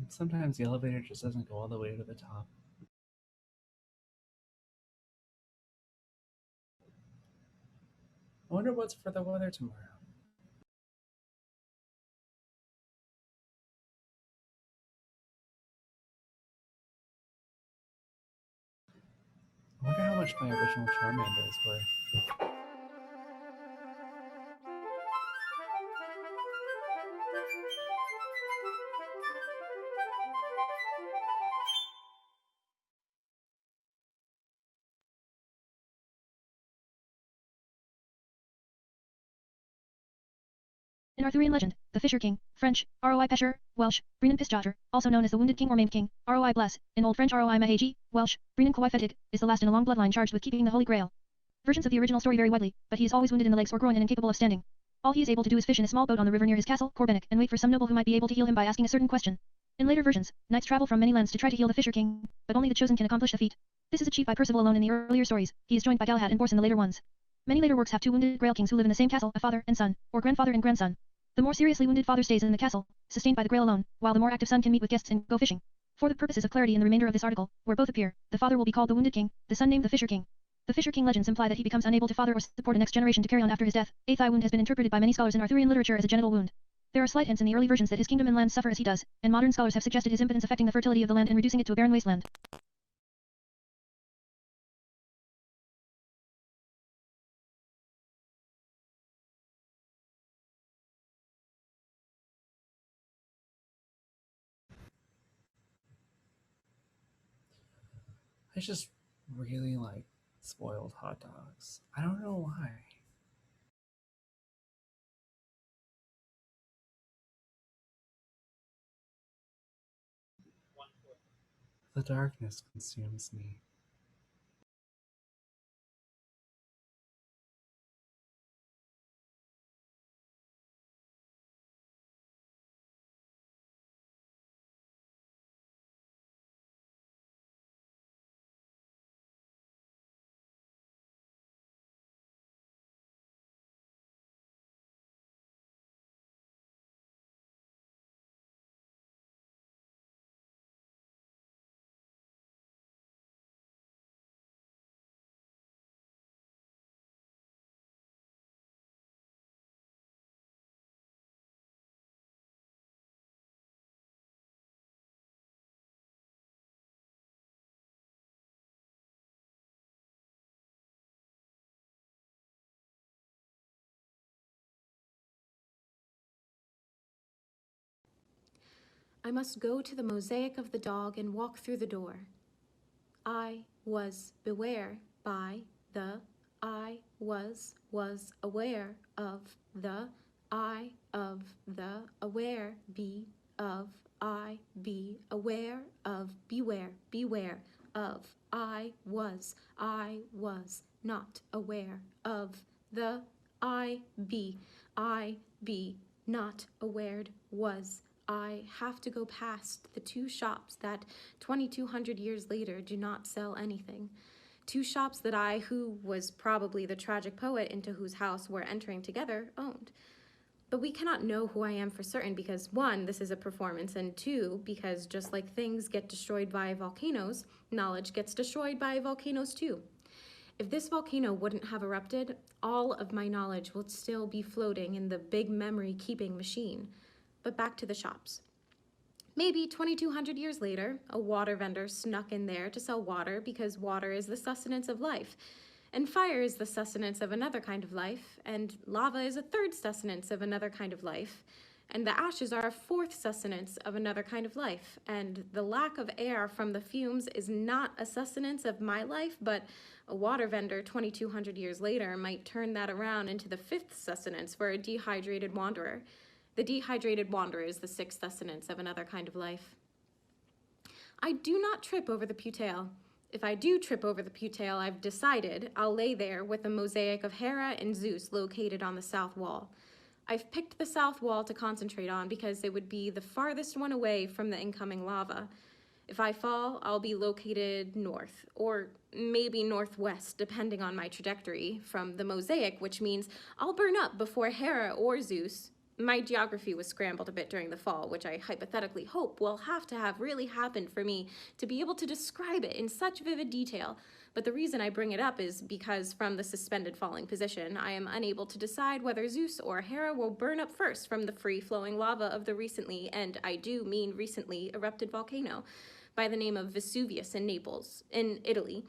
Sometimes the elevator just doesn't go all the way to the top. I wonder what's for the weather tomorrow. I wonder how much my original Charmander is worth. In Arthurian legend, the Fisher King, French, Roi Pêcheur, Welsh, Brenan Pisjadger, also known as the Wounded King or Maimed King, Roi Bless, in Old French Roi Mahagi, Welsh, Brenan Koi Fetig, is the last in a long bloodline charged with keeping the Holy Grail. Versions of the original story vary widely, but he is always wounded in the legs or groin and incapable of standing. All he is able to do is fish in a small boat on the river near his castle, Corbenic, and wait for some noble who might be able to heal him by asking a certain question. In later versions, knights travel from many lands to try to heal the Fisher King, but only the chosen can accomplish the feat. This is achieved by Percival alone in the earlier stories. He is joined by Galahad and Bors in the later ones. Many later works have two wounded Grail Kings who live in the same castle, a father and son, or grandfather and grandson. The more seriously wounded father stays in the castle, sustained by the Grail alone, while the more active son can meet with guests and go fishing. For the purposes of clarity in the remainder of this article, where both appear, the father will be called the Wounded King, the son named the Fisher King. The Fisher King legends imply that he becomes unable to father or support a next generation to carry on after his death. A thigh wound has been interpreted by many scholars in Arthurian literature as a genital wound. There are slight hints in the early versions that his kingdom and lands suffer as he does, and modern scholars have suggested his impotence affecting the fertility of the land and reducing it to a barren wasteland. I just really like spoiled hot dogs. I don't know why. The darkness consumes me. I must go to the mosaic of the dog and walk through the door. I was beware by the I was aware of the I of the aware be of I be aware of beware of I was not aware of the I be not awared was. I have to go past the two shops that 2,200 years later do not sell anything. Two shops that I, who was probably the tragic poet into whose house we're entering together, owned. But we cannot know who I am for certain because, one, this is a performance, and two, because just like things get destroyed by volcanoes, knowledge gets destroyed by volcanoes too. If this volcano wouldn't have erupted, all of my knowledge would still be floating in the big memory-keeping machine. But back to the shops. Maybe 2,200 years later, a water vendor snuck in there to sell water because water is the sustenance of life, and fire is the sustenance of another kind of life, and lava is a third sustenance of another kind of life, and the ashes are a fourth sustenance of another kind of life, and the lack of air from the fumes is not a sustenance of my life, but a water vendor 2,200 years later might turn that around into the fifth sustenance for a dehydrated wanderer. The dehydrated wanderer is the sixth sustenance of another kind of life. I do not trip over the putail. If I do trip over the putail, I've decided I'll lay there with a mosaic of Hera and Zeus located on the south wall. I've picked the south wall to concentrate on because it would be the farthest one away from the incoming lava. If I fall, I'll be located north, or maybe northwest, depending on my trajectory, from the mosaic, which means I'll burn up before Hera or Zeus, My geography was scrambled a bit during the fall, which I hypothetically hope will have to have really happened for me to be able to describe it in such vivid detail. But the reason I bring it up is because from the suspended falling position, I am unable to decide whether Zeus or Hera will burn up first from the free-flowing lava of the recently, and I do mean recently, erupted volcano by the name of Vesuvius in Naples, in Italy.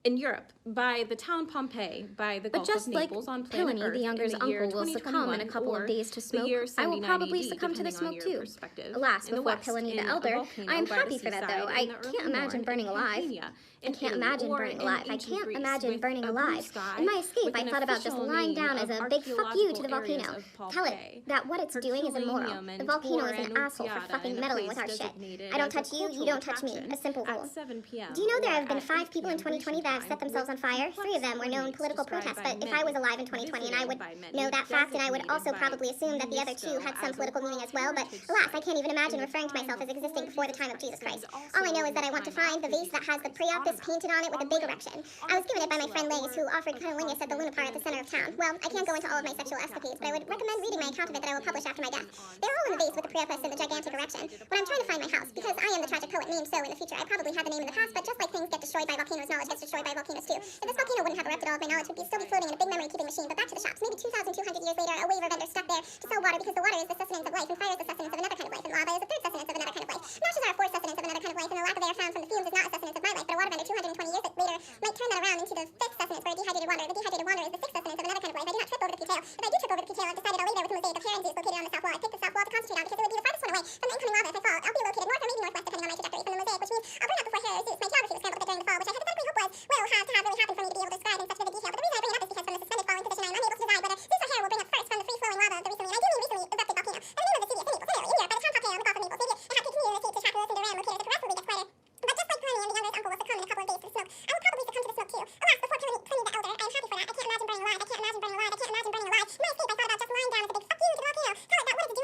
In Europe, by the town Pompeii, by the Gulf of Naples on planet Earth, the younger's in the year uncle will succumb in a 2021, couple of or days to the smoke, year I will 79 probably AD, succumb to the depending on smoke your too. perspective. Alas, In the before west, Pliny the in a Elder, volcano I am by the happy for that though. seaside I in the can't early imagine north, burning in alive. Campania, I in can't Italy, imagine or burning in alive. I ancient can't Greece, imagine with burning a blue alive. sky, In my escape, with I an thought about just official lying name down of as a big fuck you to the archaeological areas volcano. of Tell it Pompeii. that what it's doing is immoral. Herculaneum The and volcano is Tor an and asshole for Nunziata fucking in a meddling with place our shit. designated I don't as a touch you, you cultural don't touch me. attraction A simple rule. at 7 p.m. Do you know there or have been at 5 8 people in p.m. 2020 that have Grecian set themselves on time, fire? with 3 of them were known coordinates political described protests, by but if I was many, alive in 2020 and I would visited by many, know that fact, and I would designated also by probably assume that the other 2 had some UNESCO political as a meaning as World well, but Heritage alas, I Site can't even imagine in the referring to time myself as existing before before the time of Jesus Christ. and also All I know is in that the I want to time find the after vase that Jesus has the Christ, Priapus on a map, painted on it with a on big land, erection. on I a was given it by my friend peninsula, Lays, who or offered a cunnilingus at the Luna continent, Park in at the an center of town. ocean, Well, I in can't a go into all of sea, my sexual looked at escapades, but from I the would Red recommend reading my Sea account of it that I will publish after my death. and on They're all in the vase with the saffron Priapus and the tongue over gigantic erection. desiccated But I'm trying to find my bodies house, and because I am the tragic poet yellow named So in the future. I probably had the name in the past, but just like things get destroyed by volcanoes, knowledge gets destroyed by volcanoes too. If this volcano wouldn't have erupted, all of my knowledge would still be floating in a big memory-keeping machine. But back to the shops. Maybe 2,200 years later, a waiver vendor stuck there to sell water because the water is the sustenance of life, and fire is the sustenance of another kind of life, and lava is the third sustenance of another kind of life. Matches are a fourth sustenance of another kind of life, and the lack of air found from the fumes is not a sustenance of my life, but a water vendor 220 years later might turn that around into the fifth sustenance for a dehydrated wanderer. The dehydrated wanderer is the sixth sustenance of another kind of life. I do not trip over the P-tail. If I do trip over the P-tail, I've decided I'll lay there with the mosaic of Hera and Zeus located on the south wall. I pick the south wall to concentrate on because it would be the farthest one away from the incoming lava. If I fall, I'll be located north or maybe northwest depending on my trajectory from the mosaic, which means I'll burn up before Hera or Zeus. My geography was scrambled a bit during the fall, which I hypothetically hope will have to have really happened for me to be able to describe in such vivid detail. But the reason I bring it up is because from the suspended falling position, I am unable to decide whether Zeus or Hera will bring up first from the free-flowing lava of the recently, and I do mean recently erupted volcano. By the name of Vesuvius in Naples, Italy, in Europe, by the town Pompeii on the Gulf of Naples, Libya, it had continued to receive to Traculus and Duram, located at the progressively gets quieter. But just like Pliny and the younger's uncle will succumb in a couple of days to the smoke, I will probably succumb to the smoke too. Alas, before Pliny the Elder, I am happy for that. I can't imagine burning alive. I can't imagine burning alive. I can't imagine burning alive. In my escape, I thought about just lying down as a big fuck you to the volcano. Tell it that what it's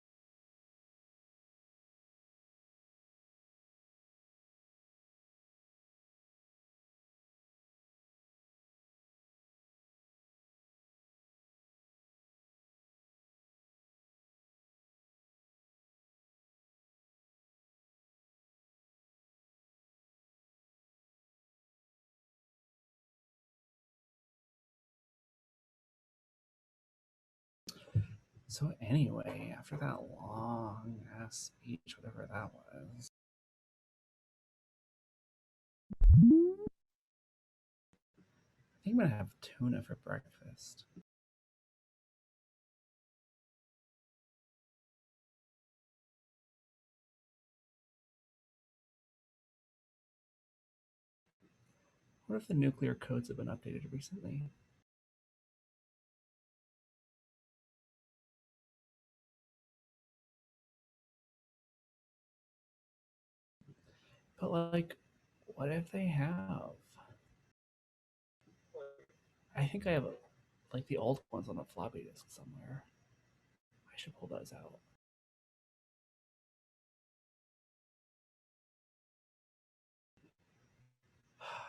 doing is immoral. The volcano is So anyway, after that long ass speech, whatever that was, I think I'm gonna have tuna for breakfast. What if the nuclear codes have been updated recently? But like, what if they have? I think I have like the old ones on a floppy disk somewhere. I should pull those out.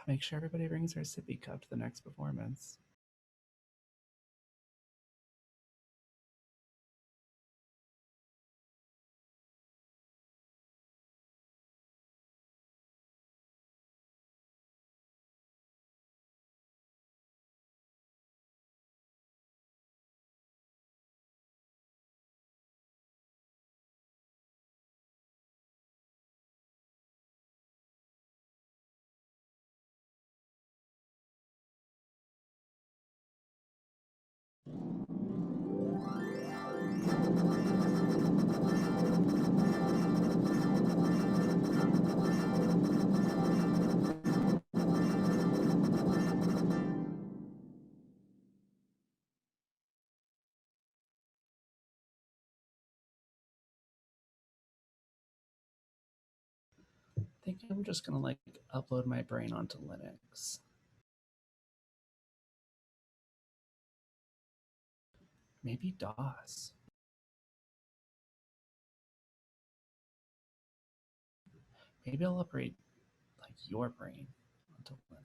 Make sure everybody brings their sippy cup to the next performance. I think I'm just gonna like upload my brain onto Linux. Maybe DOS. Maybe I'll upgrade your brain until then.